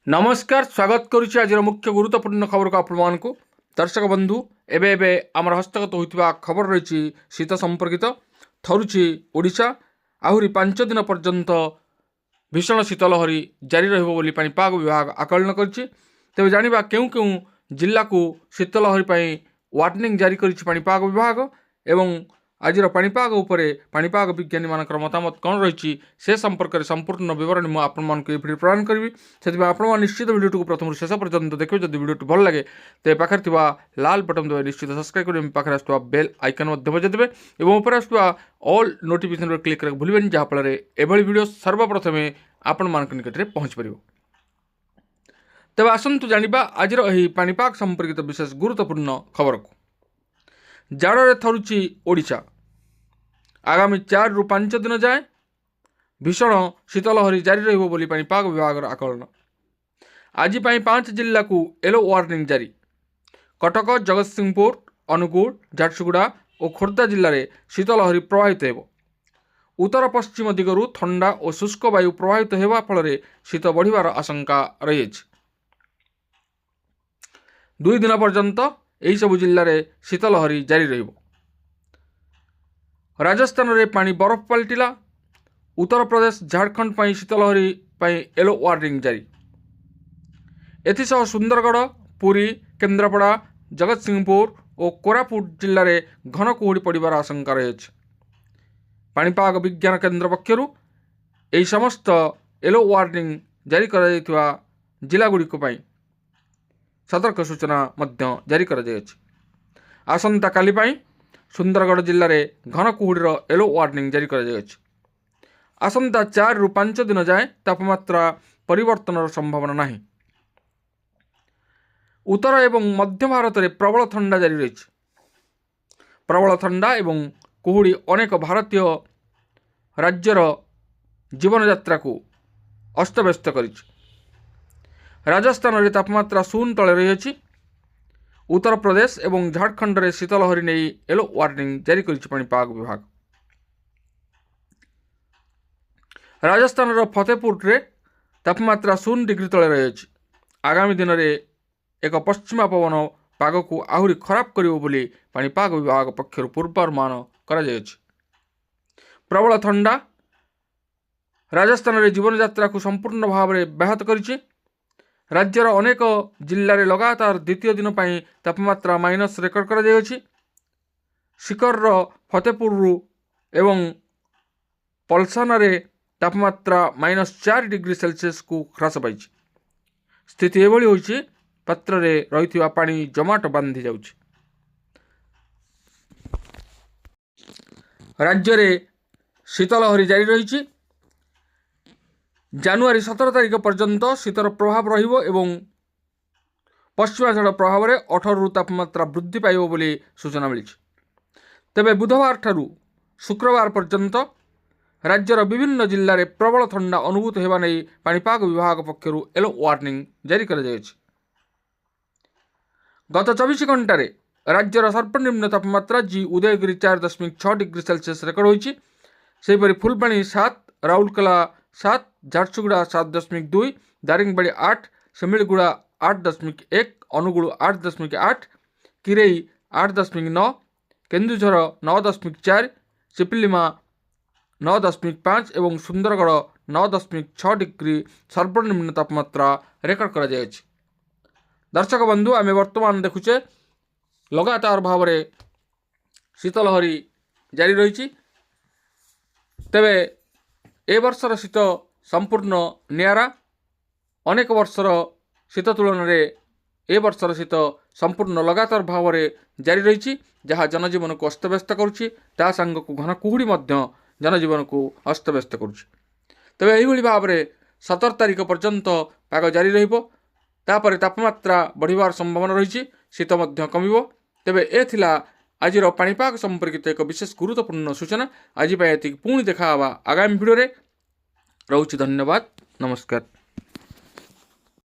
नमस्कार स्वागत करुच्ची आज मुख्य गुरुत्वपूर्ण खबर को आपण को दर्शक बंधु एबे एबे आमर हस्तगत होता खबर रही शीत संपर्कित थरुची ओडिशा आहुरी 5 दिन पर्यंत भीषण शीतलहरी जारी रही पाणीपाग विभाग आकलन करिछि। तेबे जानिबा केउ केउ जिल्ला को शीतलहरी वार्निंग जारी करिछि पाणीपाग विभाग एवं आज पाणीपाग उपरे पाणीपाग विज्ञानी मानकर मतामत कौन रही से संपर्क में संपूर्ण विवरण मुझे आपको प्रदान करी से आप निश्चित भिडियो को प्रथम शेष पर्यंत देखिए। जब भिडियो भल लगे तो पाखे लाल बटन दबाई निश्चित सब्सक्राइब करेंगे पाखे आसुवा बेल आइकन बजाइदेवे और ऊपर आसुवा ऑल नोटिफिकेशन क्लिक करके भूलें जहाँफल एभली भिडियो सर्वप्रथमे आपण मान निकट में पहुँच पार। तेज आसतु जाना आज पाणीपाग संपर्कित विशेष गुरुत्वपूर्ण खबर को। जाड़े थरुची ओडिशा आगामी 4 ରୁ 5 दिन जाए भीषण शीतलहरी जारी रही पाणीपाग विभाग आकलन। आज 5 जिल्ला को येलो वार्निंग जारी। कटक जगतसिंहपुर अनुगुल झारसुगुड़ा और खोर्धा जिले में शीतलहरी प्रभावित हो। उत्तर पश्चिम दिगरू ठंडा और शुष्क वायु प्रभावित होगा फल शीत बढ़िवार आशंका रही। 2 दिन पर्यंत यही सबु जिले में शीतलहरी जारी रहिबो। राजस्थान में पानी बरफ पलटिला। उत्तर प्रदेश झारखंड पर शीतलहरी येलो वार्निंग जारी। एथिसह सुंदरगढ़ पुरी केन्द्रापड़ा जगतसिंहपुर और कोरापुट जिले में घन कुहुड़ी पड़िबार आशंका रही। पाणीपाग विज्ञान केन्द्र पक्षरु एही समस्त येलो वार्निंग जारी करा जिलागुड़िक सतर्क सूचना जारी कर आसंता काली सुंदरगढ़ जिले में घन कुहुड़ीर येलो वार्निंग जारी कर आसंता 4 ରୁ 5 दिन जाए तापमात्रा परिवर्तन संभावना नहीं। उत्तर एवं मध्य भारत में प्रबल ठंडा जारी रही। प्रबल ठंडा एवं कुहुड़ी अनेक भारतीय राज्यर जीवन यात्रा को अस्तव्यस्त कर। राजस्थान में तापमात्रा 0 तले रही। उत्तर प्रदेश एवं झारखंड में शीतलहरी नहीं येलो वार्निंग जारी करिछि पाणीपाग विभाग। राजस्थान फतेहपुर रे तापमात्रा 0 डिग्री तले रही। आगामी दिन में एक पश्चिमा पवन पाग को आहुरी खराब करिवो बोली पाणीपाग विभाग पक्षरु पूर्वानुमान करा जायछि। प्रबल ठंडा राजस्थान में जीवन यात्रा को संपूर्ण भाव में व्याहत करिछि। राज्यर अनेक जिले में लगातार द्वितीय दिन पर तापमात्रा माइनस रेकर्ड कर। शिकर फतेहपुर एवं पलसाना रे तापमात्रा -4 डिग्री सेल्सियस को ह्रास पाई। स्थिति एभली होइछि पात्र रे रहिथिबा पानी जमाट बांधी जाउछि। राज्य में शीतलहरी जारी रही। जानुआरी 17 तारिख पर्यंत शीतर प्रभाव रहिबो एवं पश्चिमा झड़ प्रभाव में 18 ରୁ तापमात्रा वृद्धि पाइबो बोली सूचना मिली। तेबे बुधवार ठारू शुक्रवार पर्यंत राज्यर विभिन्न जिले में प्रबल ठंडा अनुभूत होगा नहीं पाणीपाग विभाग पक्षरु येलो वार्निंग जारी कर। गत 24 घंटे राज्यर सर्वनिम्न तापमात्रा जी उदयगिरी 4.6 डिग्री सेल्सियस रेकर्ड होइछि। सेहिपरि फुलबाणी 7, राउरकेला 7, झारसुगुड़ा 7.2, दारिंगबाड़ी 8, शिमिलीगुड़ा 8.1, अनुगुल 8.8, किरई 8.9, केन्दुझर 9.4, चिपिलिमा 9.5 एवं सुंदरगढ़ 9.6 डिग्री सर्वनिम्न तापमात्रा रेकर्ड करा जायछि। दर्शक बंधु आमे वर्तमान देखुचे लगातार भाव में शीतलहरी जारी रही। तेबे ए वर्षर शीत संपूर्ण नियारा। अनेक वर्षर शीत तुलन में ए वर्षर शीत संपूर्ण लगातार भाव में जारी रही जहाँ जनजीवन को अस्तव्यस्त करुच्ची। ता सांग को घन कुहुड़ी जनजीवन को अस्तव्यस्त करुच्ची। तेबे एहिभଳି भाव में 17 तारिख पर्यंत पाग जारी रहिबो। तापर तापमात्रा बढ़िवार संभावना रही। शीत मध्य कमिबो। तेबे ए थिला आजिर पाणीपाग संपर्कित एक विशेष गुरुत्वपूर्ण सूचना। आज पुणी देखा आगामी भिडियो रे। रहुछि। धन्यवाद। नमस्कार।